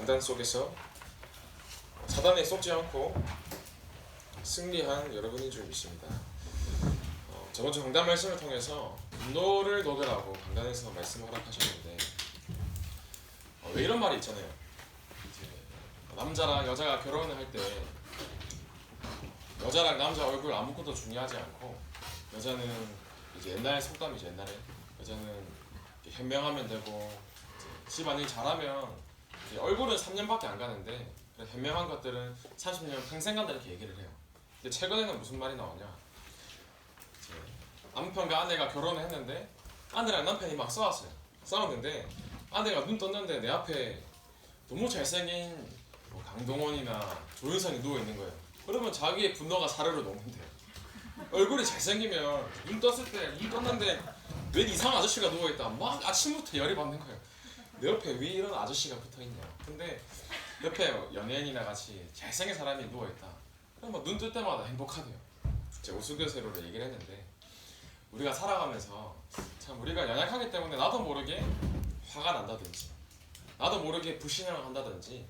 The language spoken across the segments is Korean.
강단 속에서 사단에 쏟지 않고 승리한 여러분인 줄 믿습니다. 저번 주 강단 말씀을 통해서 분노를 녹여라고 강단에서 말씀을 허락하셨는데 왜 이런 말이 있잖아요. 이제 남자랑 여자가 결혼을 할 때 여자랑 남자 얼굴 아무것도 중요하지 않고, 여자는 이제 옛날 속담이죠. 옛날에 여자는 현명하면 되고 집안일 잘하면 이제 얼굴은 3년밖에 안 가는데 현명한 것들은 30년 평생 간다 이렇게 얘기를 해요. 근데 최근에는 무슨 말이 나오냐, 이제 남편과 아내가 결혼을 했는데 아내랑 남편이 막 싸웠는데 아내가 눈 떴는데 내 앞에 너무 잘생긴 뭐 강동원이나 조윤선이 누워있는 거예요. 그러면 자기의 분노가 사르르 녹는데요. 얼굴이 잘생기면 눈 떴는데 왜 이상한 아저씨가 누워있다 막 아침부터 열이 받는 거예요. 내 옆에 왜 이런 아저씨가 붙어있냐. 근데 옆에 연예인이나 같이 잘생긴 사람이 누워있다 그럼 눈 뜰 때마다 행복하대요. 제가 우스갯소리로 얘기를 했는데, 우리가 살아가면서 참 우리가 연약하기 때문에 나도 모르게 화가 난다든지 나도 모르게 불신앙을 한다든지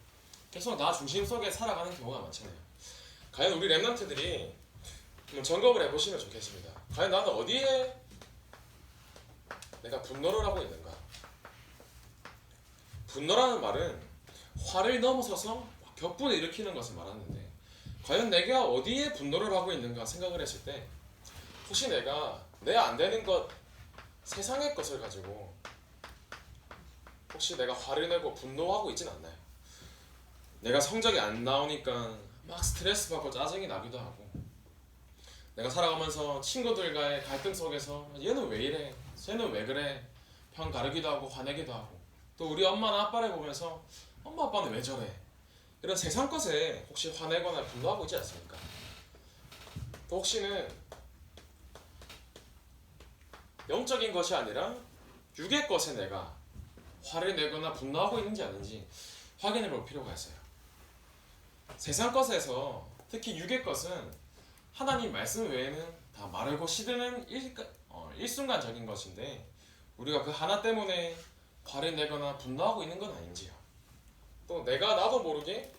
계속 나 중심 속에 살아가는 경우가 많잖아요. 과연 우리 랩런트들이 한번 점검을 해보시면 좋겠습니다. 과연 나는 어디에 내가 분노를 하고 있는가? 분노라는 말은 화를 넘어서서 격분을 일으키는 것을 말하는데, 과연 내가 어디에 분노를 하고 있는가 생각을 했을 때 혹시 내가 내 안 되는 것, 세상의 것을 가지고 혹시 내가 화를 내고 분노하고 있진 않나요? 내가 성적이 안 나오니까 막 스트레스 받고 짜증이 나기도 하고, 내가 살아가면서 친구들과의 갈등 속에서 얘는 왜 이래? 쟤는 왜 그래? 편 가르기도 하고 화내기도 하고, 또 우리 엄마나 아빠를 보면서 엄마 아빠는 왜 저래? 이런 세상 것에 혹시 화내거나 분노하고 있지 않습니까? 또 혹시는 영적인 것이 아니라 육의 것에 내가 화를 내거나 분노하고 있는지 아닌지 확인해 볼 필요가 있어요. 세상 것에서 특히 육의 것은 하나님 말씀 외에는 다 마르고 시드는 일순간적인 것인데, 우리가 그 하나 때문에 화를 내거나 분노하고 있는 건 아닌지요. 또 내가 나도 모르게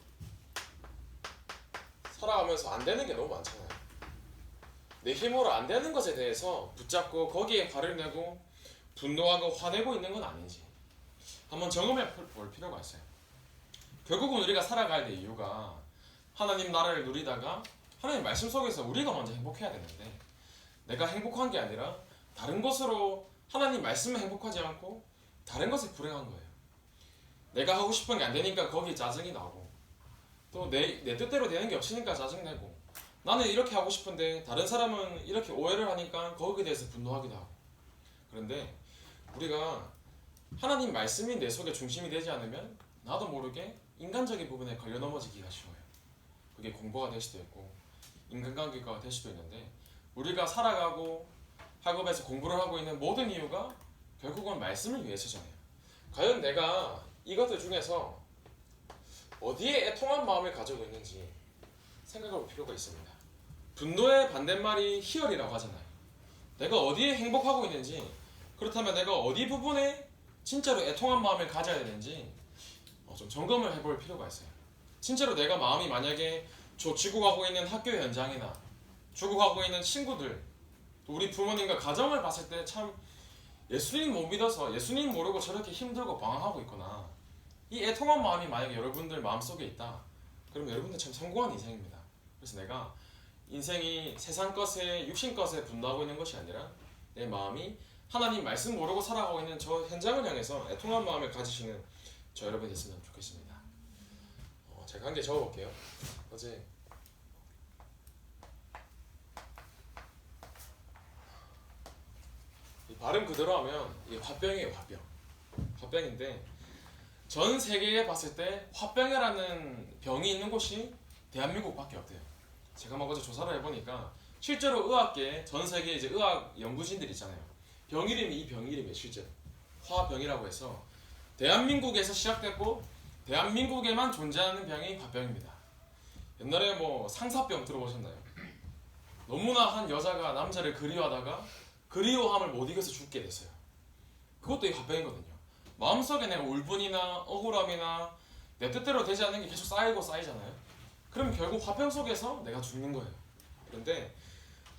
살아가면서 안 되는 게 너무 많잖아요. 내 힘으로 안 되는 것에 대해서 붙잡고 거기에 화를 내고 분노하고 화내고 있는 건 아닌지 한번 점검해 볼 필요가 있어요. 결국은 우리가 살아가야 될 이유가 하나님 나라를 누리다가 하나님 말씀 속에서 우리가 먼저 행복해야 되는데, 내가 행복한 게 아니라 다른 것으로 하나님 말씀에 행복하지 않고 다른 것에 불행한 거예요. 내가 하고 싶은 게 안 되니까 거기에 짜증이 나고, 또 내 뜻대로 되는 게 없으니까 짜증내고, 나는 이렇게 하고 싶은데 다른 사람은 이렇게 오해를 하니까 거기에 대해서 분노하기도 하고. 그런데 우리가 하나님 말씀이 내 속에 중심이 되지 않으면 나도 모르게 인간적인 부분에 걸려 넘어지기가 쉬워요. 그게 공부가 될 수도 있고 인간관계가 될 수도 있는데, 우리가 살아가고 학업에서 공부를 하고 있는 모든 이유가 결국은 말씀을 위해서잖아요. 과연 내가 이것들 중에서 어디에 애통한 마음을 가지고 있는지 생각해 볼 필요가 있습니다. 분노의 반대말이 희열이라고 하잖아요. 내가 어디에 행복하고 있는지, 그렇다면 내가 어디 부분에 진짜로 애통한 마음을 가져야 되는지 좀 점검을 해볼 필요가 있어요. 진짜로 내가 마음이 만약에 죽어가고 있는 학교 현장이나 죽어가고 있는 친구들, 또 우리 부모님과 가정을 봤을 때 참 예수님 못 믿어서 예수님 모르고 저렇게 힘들고 방황하고 있구나, 이 애통한 마음이 만약에 여러분들 마음속에 있다, 그러면 여러분들 참 성공한 인생입니다. 그래서 내가 인생이 세상 것에 육신 것에 분노하고 있는 것이 아니라 내 마음이 하나님 말씀 모르고 살아가고 있는 저 현장을 향해서 애통한 마음을 가지시는 저 여러분이 됐으면 좋겠습니다. 제가 한 개 적어볼게요. 어제 이 발음 그대로 하면 이게 화병이에요. 화병인데 전 세계에 봤을 때 화병이라는 병이 있는 곳이 대한민국밖에 없대요. 제가 막 어제 조사를 해보니까 실제로 의학계 전 세계 이제 의학 연구진들 있잖아요. 병 이름이 이 병 이름이에요. 실제로 화병이라고 해서 대한민국에서 시작됐고 대한민국에만 존재하는 병이 화병입니다. 옛날에 뭐 상사병 들어보셨나요? 너무나 한 여자가 남자를 그리워하다가 그리워함을 못 이겨서 죽게 됐어요. 그것도 이 화병이거든요. 마음속에 내가 울분이나 억울함이나 내 뜻대로 되지 않는 게 계속 쌓이고 쌓이잖아요. 그럼 결국 화평 속에서 내가 죽는 거예요. 그런데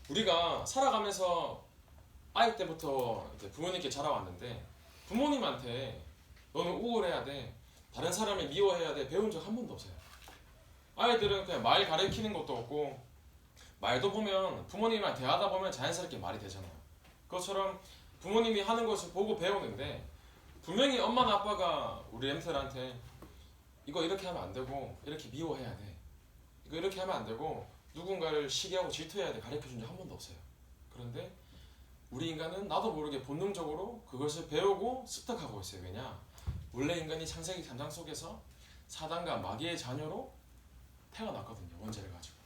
우리가 살아가면서 아이 때부터 이제 부모님께 자라왔는데 부모님한테 너는 우월해야 돼, 다른 사람을 미워해야 돼 배운 적 한 번도 없어요. 아이들은 그냥 말 가르치는 것도 없고 말도 보면 부모님이랑 대화하다 보면 자연스럽게 말이 되잖아요. 그것처럼 부모님이 하는 것을 보고 배우는데 분명히 엄마나 아빠가 우리 엠들한테 이거 이렇게 하면 안 되고 이렇게 미워해야 돼, 이거 이렇게 하면 안 되고 누군가를 시기하고 질투해야 돼 가르쳐준 적 한 번도 없어요. 그런데 우리 인간은 나도 모르게 본능적으로 그것을 배우고 습득하고 있어요. 왜냐? 원래 인간이 창세기 3장 속에서 사단과 마귀의 자녀로 태어났거든요. 원죄를 가지고.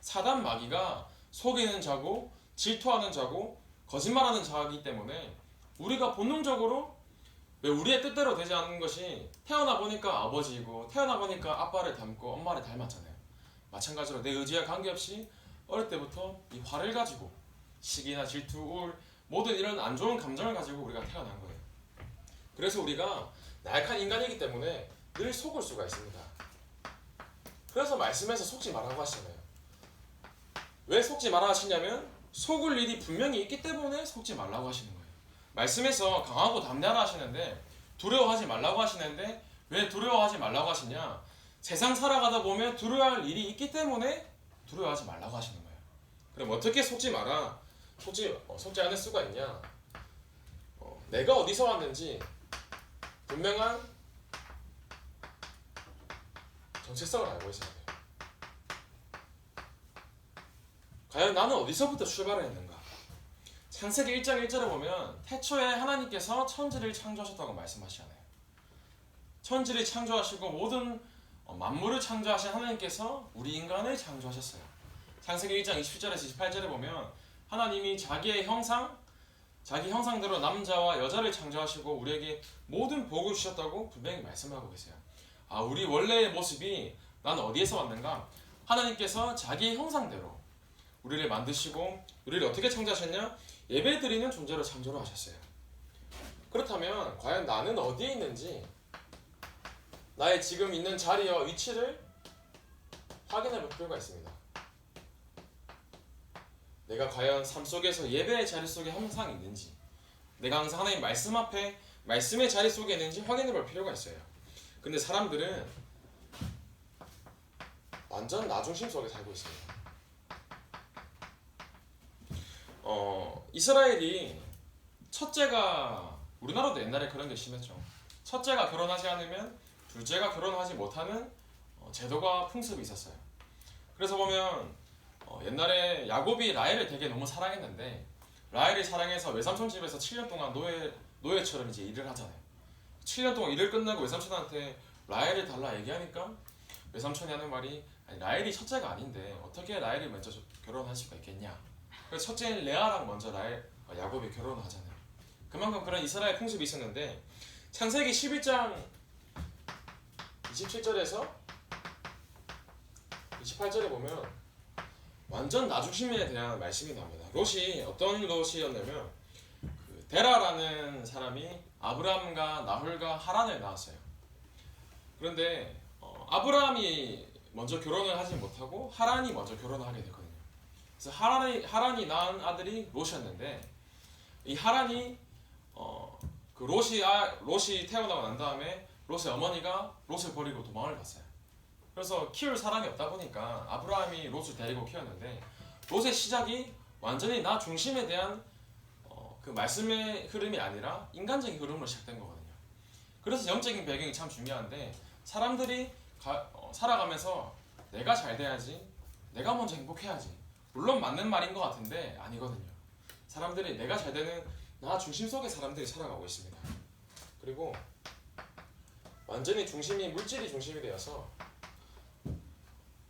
사단 마귀가 속이는 자고 질투하는 자고 거짓말하는 자이기 때문에 우리가 본능적으로 왜 우리의 뜻대로 되지 않는 것이 태어나 보니까 아버지이고 태어나 보니까 아빠를 닮고 엄마를 닮았잖아요. 마찬가지로 내 의지와 관계없이 어릴 때부터 이 화를 가지고 시기나 질투, 우울 모든 이런 안 좋은 감정을 가지고 우리가 태어난 거예요. 그래서 우리가 나약한 인간이기 때문에 늘 속을 수가 있습니다. 그래서 말씀에서 속지 말라고 하시잖아요. 왜 속지 말라 하시냐면 속을 일이 분명히 있기 때문에 속지 말라고 하시는 거예요. 말씀에서 강하고 담대하라 하시는데 두려워하지 말라고 하시는데 왜 두려워하지 말라고 하시냐? 세상 살아가다 보면 두려워할 일이 있기 때문에 두려워하지 말라고 하시는 거예요. 그럼 어떻게 속지 마라? 속지 않을 수가 있냐? 내가 어디서 왔는지 분명한 정체성을 알고 있어야 돼요. 과연 나는 어디서부터 출발을 했는가? 창세기 1장 1절에 보면 태초에 하나님께서 천지를 창조하셨다고 말씀하시잖아요. 천지를 창조하시고 모든 만물을 창조하신 하나님께서 우리 인간을 창조하셨어요. 창세기 1장 27절에서 28절에 보면 하나님이 자기 형상대로 남자와 여자를 창조하시고 우리에게 모든 복을 주셨다고 분명히 말씀하고 계세요. 우리 원래의 모습이 난 어디에서 왔는가? 하나님께서 자기 형상대로 우리를 만드시고 우리를 어떻게 창조하셨냐? 예배드리는 존재로 창조를 하셨어요. 그렇다면 과연 나는 어디에 있는지 나의 지금 있는 자리와 위치를 확인해 볼 필요가 있습니다. 내가 과연 삶 속에서 예배의 자리 속에 항상 있는지, 내가 항상 하나님 말씀 앞에 말씀의 자리 속에 있는지 확인해 볼 필요가 있어요. 근데 사람들은 완전 나 중심 속에 살고 있습니다. 이스라엘이 첫째가, 우리나라도 옛날에 그런 게 심했죠. 첫째가 결혼하지 않으면 둘째가 결혼하지 못하는 제도가 풍습이 있었어요. 그래서 보면 옛날에 야곱이 라헬을 되게 너무 사랑했는데 라헬이 사랑해서 외삼촌 집에서 7년 동안 노예처럼 이제 일을 하잖아요. 7년 동안 일을 끝나고 외삼촌한테 라헬을 달라 얘기하니까 외삼촌이 하는 말이 아니, 라헬이 첫째가 아닌데 어떻게 라헬이 먼저 결혼할 수가 있겠냐. 그래서 첫째인 레아랑 먼저 야곱이 결혼을 하잖아요. 그만큼 그런 이스라엘 풍습이 있었는데 창세기 11장 27절에서 28절에 보면 완전 나중심에 대한 말씀이 나옵니다. 롯이 어떤 롯이었냐면 데라라는 사람이 아브라함과 나홀과 하란을 낳았어요. 그런데 아브라함이 먼저 결혼을 하지 못하고 하란이 먼저 결혼을 하게 되거든요. 그래서 하란이 낳은 아들이 롯이었는데 이 하란이 롯이 태어나고 난 다음에 롯의 어머니가 롯을 버리고 도망을 갔어요. 그래서 키울 사람이 없다 보니까 아브라함이 롯을 데리고 키웠는데 롯의 시작이 완전히 나 중심에 대한 그 말씀의 흐름이 아니라 인간적인 흐름으로 시작된 거거든요. 그래서 영적인 배경이 참 중요한데 사람들이 살아가면서 내가 잘 돼야지, 내가 먼저 행복해야지, 물론 맞는 말인 것 같은데 아니거든요. 사람들이 내가 잘 되는 나 중심 속에 사람들이 살아가고 있습니다. 그리고 완전히 중심이 물질이 중심이 되어서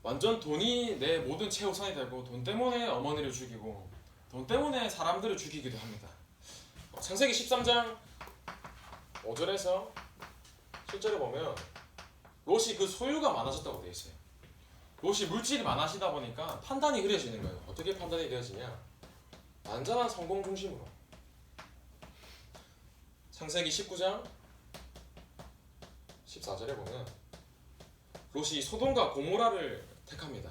완전 돈이 내 모든 최우선이 되고 돈 때문에 어머니를 죽이고 돈 때문에 사람들을 죽이기도 합니다. 창세기 13장 5절에서 7절에 보면 롯이 그 소유가 많아졌다고 되어 있어요. 롯이 물질이 많아지다 보니까 판단이 흐려지는 거예요. 어떻게 판단이 흐려지냐? 완전한 성공 중심으로. 창세기 19장 14절에 보면 롯이 소돔과 고모라를 택합니다.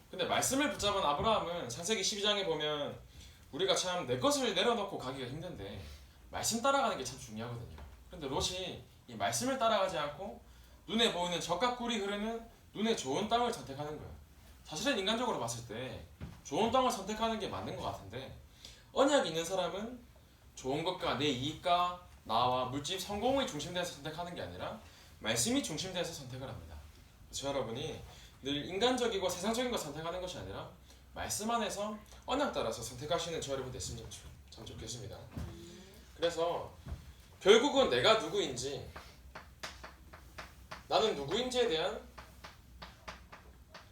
근데 말씀을 붙잡은 아브라함은 창세기 12장에 보면 우리가 참 내 것을 내려놓고 가기가 힘든데 말씀 따라가는 게 참 중요하거든요. 근데 롯이 이 말씀을 따라가지 않고 눈에 보이는 적과 꿀이 흐르는 눈에 좋은 땅을 선택하는 거예요. 사실은 인간적으로 봤을 때 좋은 땅을 선택하는 게 맞는 것 같은데 언약이 있는 사람은 좋은 것과 내 이익과 나와 물질 성공의 중심돼서 선택하는 게 아니라 말씀이 중심돼서 선택을 합니다. 그래서 여러분이 늘 인간적이고 세상적인 걸 선택하는 것이 아니라 말씀 안에서 언약 따라서 선택하시는 저 여러분 됐으면 참 좋겠습니다. 그래서 결국은 내가 누구인지, 나는 누구인지에 대한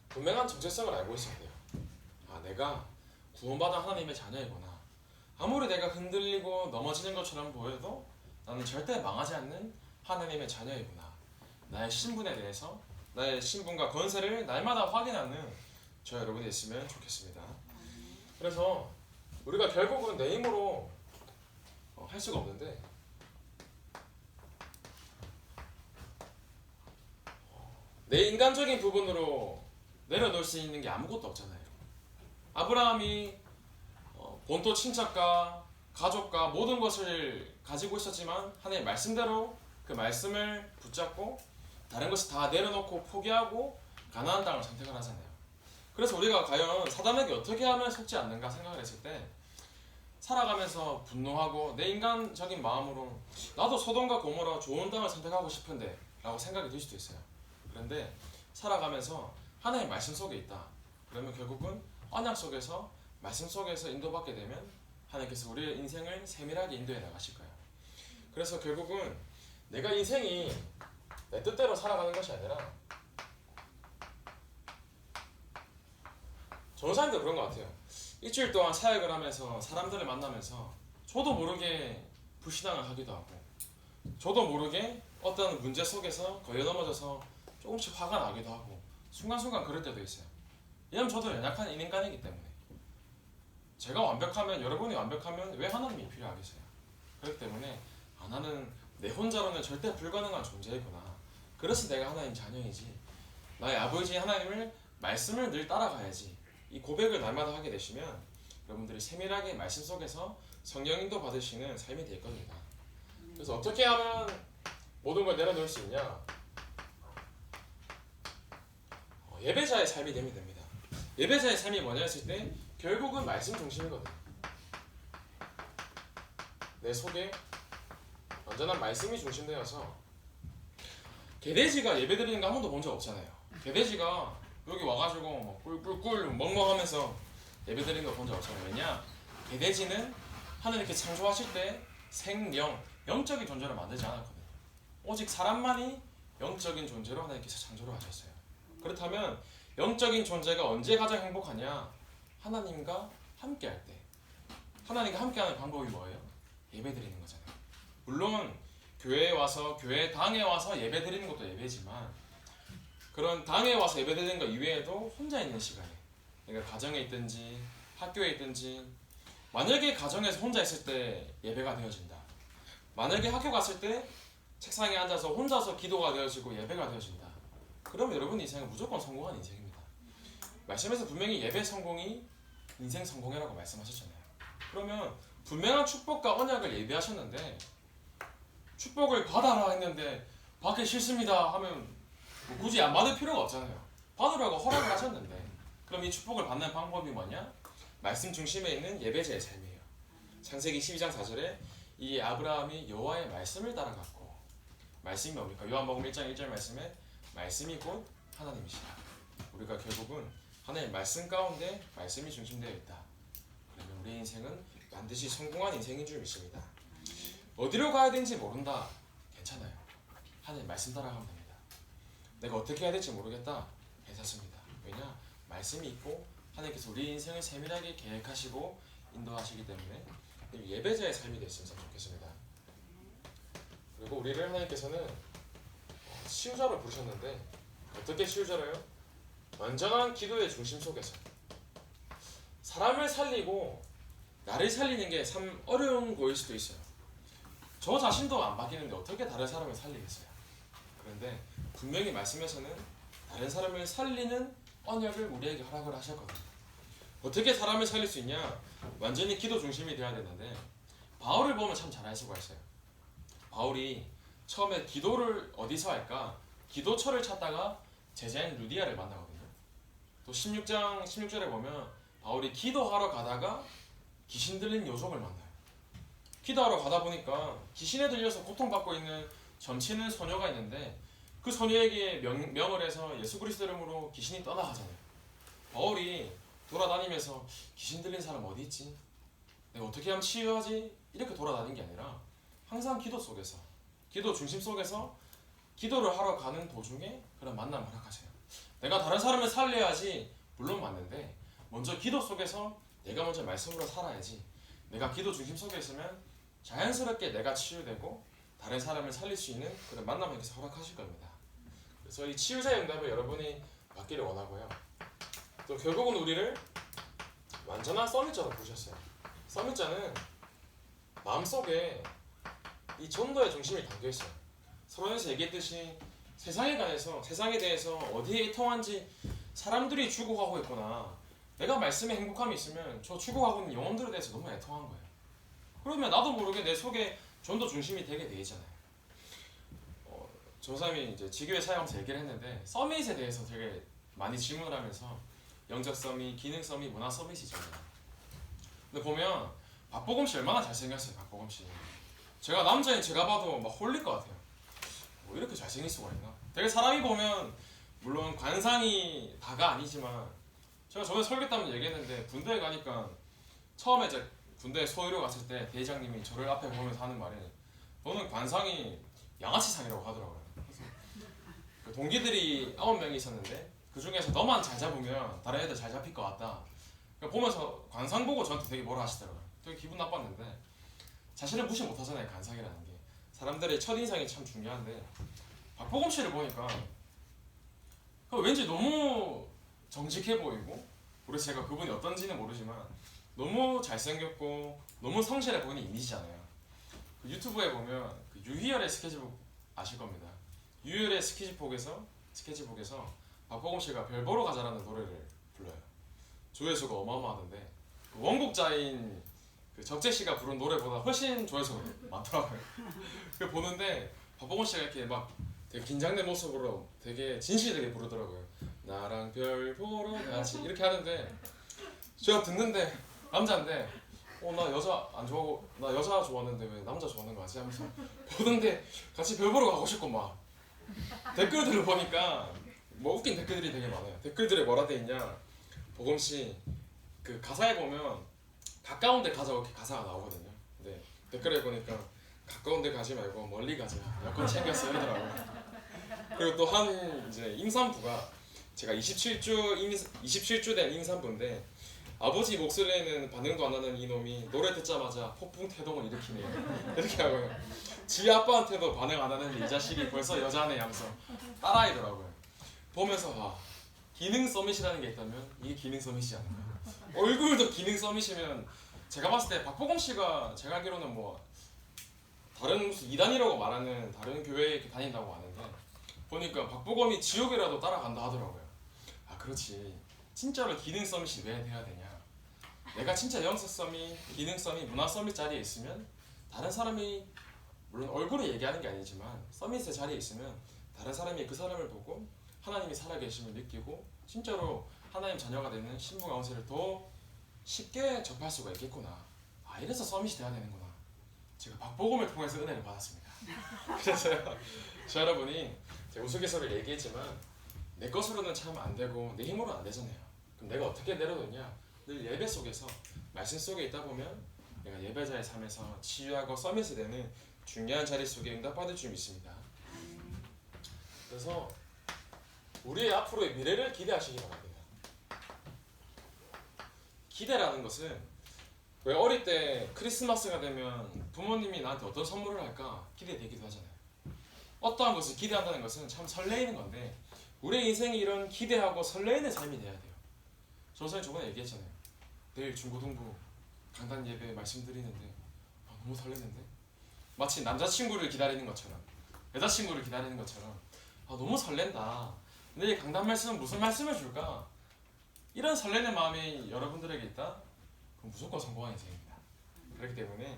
분명한 정체성을 알고 있어야 돼요. 아, 내가 구원받은 하나님의 자녀이구나. 아무리 내가 흔들리고 넘어지는 것처럼 보여도 나는 절대 망하지 않는 하나님의 자녀이구나. 나의 신분에 대해서, 나의 신분과 권세를 날마다 확인하는 저 여러분이 있으면 좋겠습니다. 그래서 우리가 결국은 내 힘으로 할 수가 없는데 내 인간적인 부분으로 내려놓을 수 있는 게 아무것도 없잖아요. 아브라함이 본토 친척과 가족과 모든 것을 가지고 있었지만 하나님의 말씀대로 그 말씀을 붙잡고 다른 것을 다 내려놓고 포기하고 가나안 땅을 선택을 하잖아요. 그래서 우리가 과연 사단에게 어떻게 하면 속지 않는가 생각을 했을 때 살아가면서 분노하고 내 인간적인 마음으로 나도 소돔과 고모라 좋은 땅을 선택하고 싶은데 라고 생각이 들 수도 있어요. 그런데 살아가면서 하나님의 말씀 속에 있다. 그러면 결국은 언약 속에서 말씀 속에서 인도받게 되면 하나님께서 우리의 인생을 세밀하게 인도해 나가실 거예요. 그래서 결국은 내가 인생이 내 뜻대로 살아가는 것이 아니라 전사님도 그런 것 같아요. 일주일 동안 사역을 하면서 사람들을 만나면서 저도 모르게 불신앙을 하기도 하고 저도 모르게 어떤 문제 속에서 걸려 넘어져서 조금씩 화가 나기도 하고 순간순간 그럴 때도 있어요. 왜냐면 저도 연약한 인간이기 때문에 제가 완벽하면 여러분이 완벽하면 왜 하나님이 필요하겠어요. 그렇기 때문에 나는 내 혼자로는 절대 불가능한 존재이구나. 그래서 내가 하나님 자녀이지. 나의 아버지 하나님을 말씀을 늘 따라가야지. 이 고백을 날마다 하게 되시면 여러분들이 세밀하게 말씀 속에서 성령 인도 받으시는 삶이 될 겁니다. 그래서 어떻게 하면 모든 걸 내려놓을 수 있냐? 예배자의 삶이 되면 됩니다. 예배자의 삶이 뭐냐 했을 때 결국은 말씀 중심이거든요. 내 속에 완전한 말씀이 중심되어서 개돼지가 예배드리는 거 한 번도 본 적 없잖아요. 개돼지가 여기 와가지고 뭐 꿀꿀꿀 멍멍하면서 예배드리는 거 본 적 없잖아요. 왜냐? 개돼지는 하나님께 창조하실 때 생영, 영적인 존재를 만들지 않았거든요. 오직 사람만이 영적인 존재로 하나님께서 창조를 하셨어요. 그렇다면 영적인 존재가 언제 가장 행복하냐? 하나님과 함께할 때. 하나님과 함께하는 방법이 뭐예요? 예배드리는 거잖아요. 물론 교회에 와서 교회 당에 와서 예배드리는 것도 예배지만 그런 당에 와서 예배드리는 것 이외에도 혼자 있는 시간에 그러니까 가정에 있든지 학교에 있든지 만약에 가정에서 혼자 있을 때 예배가 되어진다. 만약에 학교 갔을 때 책상에 앉아서 혼자서 기도가 되어지고 예배가 되어진다. 그럼 여러분 인생은 무조건 성공한 인생입니다. 말씀에서 분명히 예배 성공이 인생 성공이라고 말씀하셨잖아요. 그러면 분명한 축복과 언약을 예배하셨는데 축복을 받아라 했는데 받기 싫습니다 하면 뭐 굳이 안 받을 필요가 없잖아요. 받으라고 허락을 하셨는데 그럼 이 축복을 받는 방법이 뭐냐? 말씀 중심에 있는 예배자의 삶이에요. 창세기 12장 4절에 이 아브라함이 여호와의 말씀을 따라갔고 말씀이 뭡니까? 요한복음 1장 1절 말씀에 말씀이 곧 하나님이시라. 우리가 결국은 하나님의 말씀 가운데 말씀이 중심되어 있다. 그러면 우리 인생은 반드시 성공한 인생인 줄 믿습니다. 어디로 가야 되는지 모른다. 괜찮아요. 하나님 말씀 따라가면 됩니다. 내가 어떻게 해야 될지 모르겠다. 괜찮습니다. 왜냐? 말씀이 있고 하나님께서 우리 인생을 세밀하게 계획하시고 인도하시기 때문에 예배자의 삶이 됐으면 좋겠습니다. 그리고 우리를 하나님께서는 치유자로 부르셨는데 어떻게 치유자로요? 완전한 기도의 중심 속에서 사람을 살리고 나를 살리는 게 참 어려운 거일 수도 있어요. 저 자신도 안 바뀌는데 어떻게 다른 사람을 살리겠어요? 그런데 분명히 말씀에서는 다른 사람을 살리는 언약을 우리에게 허락을 하셨거든요. 어떻게 사람을 살릴 수 있냐? 완전히 기도 중심이 돼야 되는데 바울을 보면 참 잘 알 수가 있어요. 바울이 처음에 기도를 어디서 할까? 기도처를 찾다가 제자인 루디아를 만나거든요. 또 16장 16절에 보면 바울이 기도하러 가다가 귀신 들린 요족을 만나요. 기도하러 가다 보니까 귀신에 들려서 고통받고 있는 점치는 소녀가 있는데 그 소녀에게 명을 해서 예수 그리스도 이름으로 귀신이 떠나가잖아요. 바울이 돌아다니면서 귀신 들린 사람 어디 있지? 내가 어떻게 하면 치유하지? 이렇게 돌아다니는 게 아니라 항상 기도 속에서, 기도 중심 속에서 기도를 하러 가는 도중에 그런 만남을 허락하세요. 내가 다른 사람을 살려야지, 물론 맞는데 먼저 기도 속에서 내가 먼저 말씀으로 살아야지. 내가 기도 중심 속에 있으면 자연스럽게 내가 치유되고 다른 사람을 살릴 수 있는 그런 만남을 이렇게 허락하실 겁니다. 그래서 이 치유자의 응답을 여러분이 받기를 원하고요. 또 결국은 우리를 완전한 서밋자로 부르셨어요. 서밋자는 마음속에 이 전도의 중심이 담겨있어요. 서론에서 얘기했듯이 세상에 대해서 어디에 통한지 사람들이 추구하고 있구나. 내가 말씀에 행복함이 있으면 저 추구하고 있는 영혼들에 대해서 너무 애통한 거예요. 그러면 나도 모르게 내 속에 전도 중심이 되게 돼 있잖아요. 조사님이 이제 지교회 사역하면서 얘기를 했는데 서밋에 대해서 되게 많이 질문을 하면서 영적 서밋, 기능 서밋, 문화 서밋이잖아요. 근데 보면 박보검 씨 얼마나 잘생겼어요. 박보검 씨. 제가 남자인 제가 봐도 막 홀릴 것 같아요. 뭐 이렇게 잘생길 수가 있나? 되게 사람이 보면 물론 관상이 다가 아니지만 제가 저번에 설교 때 한번 얘기했는데 군대에 가니까 처음에 이제 군대 소위로 갔을 때 대장님이 저를 앞에 보면서 하는 말이 너는 관상이 양아치상이라고 하더라고요. 그래서 그 동기들이 9명이 있었는데 그 중에서 너만 잘 잡으면 다른 애들 잘 잡힐 것 같다. 그러니까 보면서 관상 보고 저한테 되게 뭐라 하시더라고요. 되게 기분 나빴는데 자신을 무시 못하잖아요. 관상이라는 게 사람들의 첫인상이 참 중요한데 박보검 씨를 보니까 왠지 너무 정직해 보이고 그래서 제가 그분이 어떤지는 모르지만 너무 잘생겼고 너무 성실해 보이는 이미지잖아요. 그 유튜브에 보면 그 유희열의 스케치북 아실 겁니다. 유희열의 스케치북에서 박보검 씨가 별 보러 가자라는 노래를 불러요. 조회수가 어마어마하던데 그 원곡자인 그 적재 씨가 부른 노래보다 훨씬 조회수가 많더라고요. 그 보는데 박보검 씨가 이렇게 막 되게 긴장된 모습으로 되게 진실되게 부르더라고요. 나랑 별 보러 가지 이렇게 하는데 제가 듣는데 남자인데 나 여자 안 좋아하고 나 여자 좋아하는데 왜 남자 좋아하는 거 같지 하면서 보는데 같이 별 보러 가고 싶고 막 댓글들을 보니까 뭐 웃긴 댓글들이 되게 많아요. 댓글들에 뭐라 돼 있냐 보검씨 그 가사에 보면 가까운 데 가자 이렇게 가사가 나오거든요. 근데 댓글에 보니까 가까운 데 가지 말고 멀리 가자 여권 챙겼어 이러더라고요. 그리고 또 한 이제 임산부가 제가 27주 된 임산부인데 아버지 목소리에는 반응도 안 하는 이놈이 노래 듣자마자 폭풍 태동을 일으키네요. 이렇게 하고요. 지 아빠한테도 반응 안 하는데 이 자식이 벌써 여자네 하면서 따라하더라고요. 보면서 기능 서밋이라는 게 있다면 이게 기능 서밋이지 않나. 얼굴도 기능 서밋이면 제가 봤을 때 박보검 씨가 제가 알기로는 뭐 다른 무슨 이단이라고 말하는 다른 교회에 이렇게 다닌다고 하는데 보니까 박보검이 지옥이라도 따라간다 하더라고요. 아 그렇지. 진짜로 기능 서밋이 왜 돼야 되냐. 내가 진짜 영적 서밋, 기능 서밋, 문화 서밋 자리에 있으면 다른 사람이 물론 얼굴을 얘기하는 게 아니지만 서밋의 자리에 있으면 다른 사람이 그 사람을 보고 하나님이 살아계심을 느끼고 진짜로 하나님 자녀가 되는 신부가 원세를 더 쉽게 접할 수가 있겠구나. 아 이래서 서밋이 돼야 되는구나. 제가 박보검을 통해서 은혜를 받았습니다. 그래서요 저 여러분이 제가 우스갯소리를 얘기했지만 내 것으로는 참 안 되고 내 힘으로는 안 되잖아요. 그럼 내가 어떻게 내려놓냐? 늘 예배 속에서 말씀 속에 있다 보면 내가 예배자의 삶에서 치유하고 서밋이 되는 중요한 자리 속에 응답받을 줄 믿습니다. 그래서 우리의 앞으로의 미래를 기대하시기 바랍니다. 기대라는 것은 왜 어릴 때 크리스마스가 되면 부모님이 나한테 어떤 선물을 할까 기대되기도 하잖아요. 어떠한 것을 기대한다는 것은 참 설레이는 건데 우리의 인생이 이런 기대하고 설레이는 삶이 돼야 돼요. 선생님 저번에 얘기했잖아요. 내일 중고등부 강단 예배 말씀드리는데 너무 설레는데 마치 남자친구를 기다리는 것처럼 여자친구를 기다리는 것처럼 너무 설렌다. 내일 강단 말씀은 무슨 말씀을 줄까? 이런 설레는 마음이 여러분들에게 있다? 그럼 무조건 성공한 인생입니다. 그렇기 때문에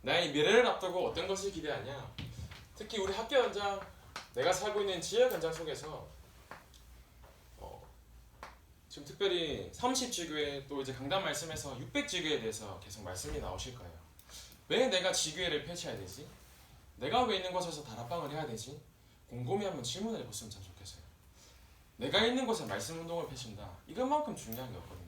나의 미래를 앞두고 어떤 것을 기대하냐? 특히 우리 학교 현장, 내가 살고 있는 지역 현장 속에서 지금 특별히 30지교회 또 이제 강단 말씀에서 600지교회에 대해서 계속 말씀이 나오실 거예요. 왜 내가 지교회를 펼쳐야 되지? 내가 왜 있는 곳에서 다락방을 해야 되지? 곰곰이 한번 질문을 해봤으면 참 좋겠어요. 내가 있는 곳에 말씀 운동을 펼친다. 이것만큼 중요한 게 없거든요.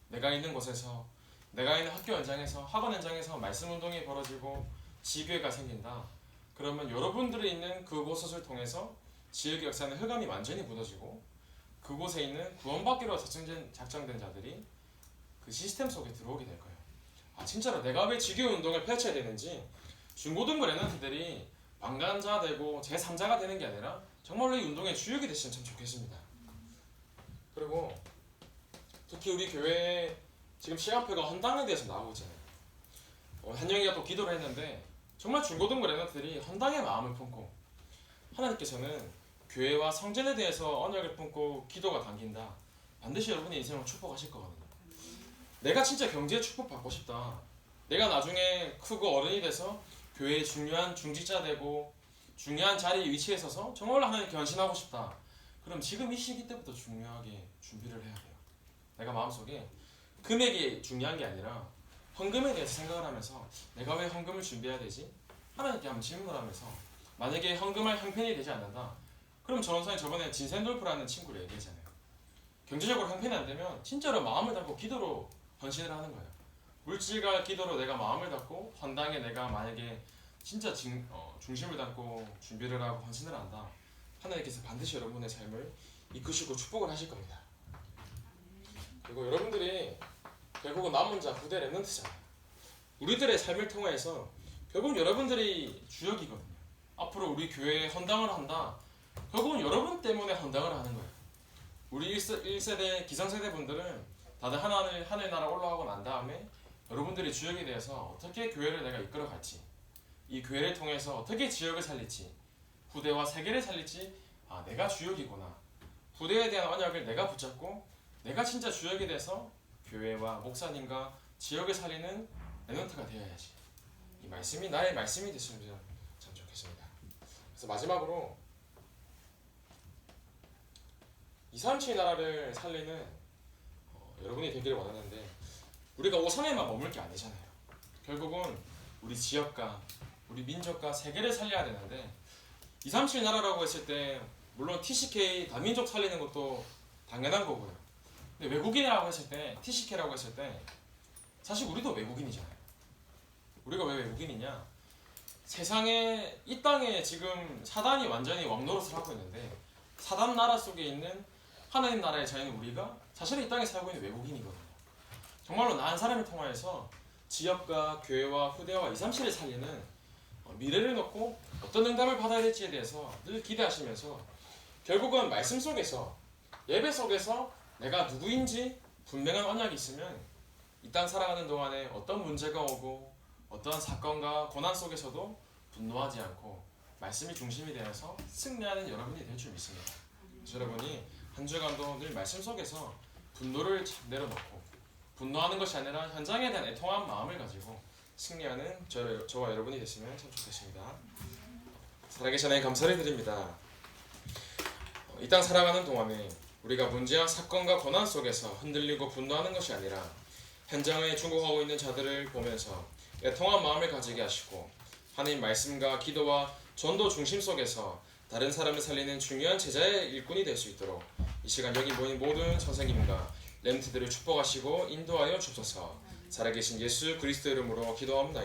내가 있는 곳에서, 내가 있는 학교 현장에서, 학원 현장에서 말씀 운동이 벌어지고 지교회가 생긴다. 그러면 여러분들이 있는 그곳을 통해서 지역의 역사는 흑암이 완전히 묻어지고 그곳에 있는 구원받기로 작정된 자들이 그 시스템 속에 들어오게 될 거예요. 진짜로 내가 왜 지교회 운동을 펼쳐야 되는지 중고등부 랩런트들이 방관자 되고 제3자가 되는 게 아니라 정말로 이 운동의 주역이 되시면 참 좋겠습니다. 그리고 특히 우리 교회에 지금 시간표가 헌당에 대해서 나오고 있잖아요. 한영이가 또 기도를 했는데 정말 중고등부 랩런트들이 헌당의 마음을 품고 하나님께서는 교회와 성전에 대해서 언약을 품고 기도가 담긴다. 반드시 여러분의 인생을 축복하실 거거든요. 내가 진짜 경제에 축복받고 싶다. 내가 나중에 크고 어른이 돼서 교회의 중요한 중직자 되고 중요한 자리에 위치에 서서 정말로 하나님 견신하고 싶다. 그럼 지금 이 시기 때부터 중요하게 준비를 해야 돼요. 내가 마음속에 금액이 중요한 게 아니라 헌금에 대해서 생각을 하면서 내가 왜 헌금을 준비해야 되지? 하나님께 한번 질문을 하면서 만약에 헌금할 형편이 되지 않는다. 그럼 전원사님 저번에 진센돌프라는 친구를 얘기했잖아요. 경제적으로 형편이 안 되면 진짜로 마음을 담고 기도로 헌신을 하는 거예요. 물질과 기도로 내가 마음을 담고 헌당에 내가 만약에 진짜 중심을 담고 준비를 하고 헌신을 한다. 하나님께서 반드시 여러분의 삶을 이끄시고 축복을 하실 겁니다. 그리고 여러분들이 결국은 남은 자 후대 랩런트잖아요. 우리들의 삶을 통해서 결국은 여러분들이 주역이거든요. 앞으로 우리 교회에 헌당을 한다. 결국은 여러분 때문에 헌당을 하는 거예요. 우리 1세대 기성세대 분들은 다들 하늘 나라 올라가고 난 다음에 여러분들이 주역이 되어서 어떻게 교회를 내가 이끌어갈지, 이 교회를 통해서 어떻게 지역을 살릴지, 후대와 세계를 살릴지, 내가 주역이구나. 후대에 대한 언약을 내가 붙잡고 내가 진짜 주역이 돼서 교회와 목사님과 지역을 살리는 랩런트가 되어야지. 이 말씀이 나의 말씀이 됐으면 참 좋겠습니다. 그래서 마지막으로 237 나라를 살리는 여러분이 되기를 원하는데 우리가 오산에만 머물 게 아니잖아요. 결국은 우리 지역과 우리 민족과 세계를 살려야 되는데 237 나라라고 했을 때 물론 TCK 다민족 살리는 것도 당연한 거고요. 근데 외국인이라고 했을 때 TCK라고 했을 때 사실 우리도 외국인이잖아요. 우리가 왜 외국인이냐? 세상에 이 땅에 지금 사단이 완전히 왕노릇을 하고 있는데 사단 나라 속에 있는 하나님 나라의 자유는 우리가 사실은 이 땅에 살고 있는 외국인이거든요. 정말로 나은 사람을 통하여서 지역과 교회와 후대와 237을 살리는 미래를 놓고 어떤 응답을 받아야 될지에 대해서 늘 기대하시면서 결국은 말씀 속에서 예배 속에서 내가 누구인지 분명한 언약이 있으면 이 땅 살아가는 동안에 어떤 문제가 오고 어떤 사건과 고난 속에서도 분노하지 않고 말씀이 중심이 되어서 승리하는 여러분이 될 줄 믿습니다. 여러분이 한 주간도 늘 말씀 속에서 분노를 내려놓고 분노하는 것이 아니라 현장에 대한 애통한 마음을 가지고 승리하는 저와 여러분이 됐으면 참 좋겠습니다. 살아계신 하나님 감사를 드립니다. 이 땅 살아가는 동안에 우리가 문제와 사건과 고난 속에서 흔들리고 분노하는 것이 아니라 현장에 중국하고 있는 자들을 보면서 애통한 마음을 가지게 하시고 하나님 말씀과 기도와 전도 중심 속에서 다른 사람을 살리는 중요한 제자의 일꾼이 될 수 있도록 이 시간 여기 모인 모든 선생님과 렘트들을 축복하시고 인도하여 주옵소서. 살아계신 예수 그리스도 이름으로 기도합니다.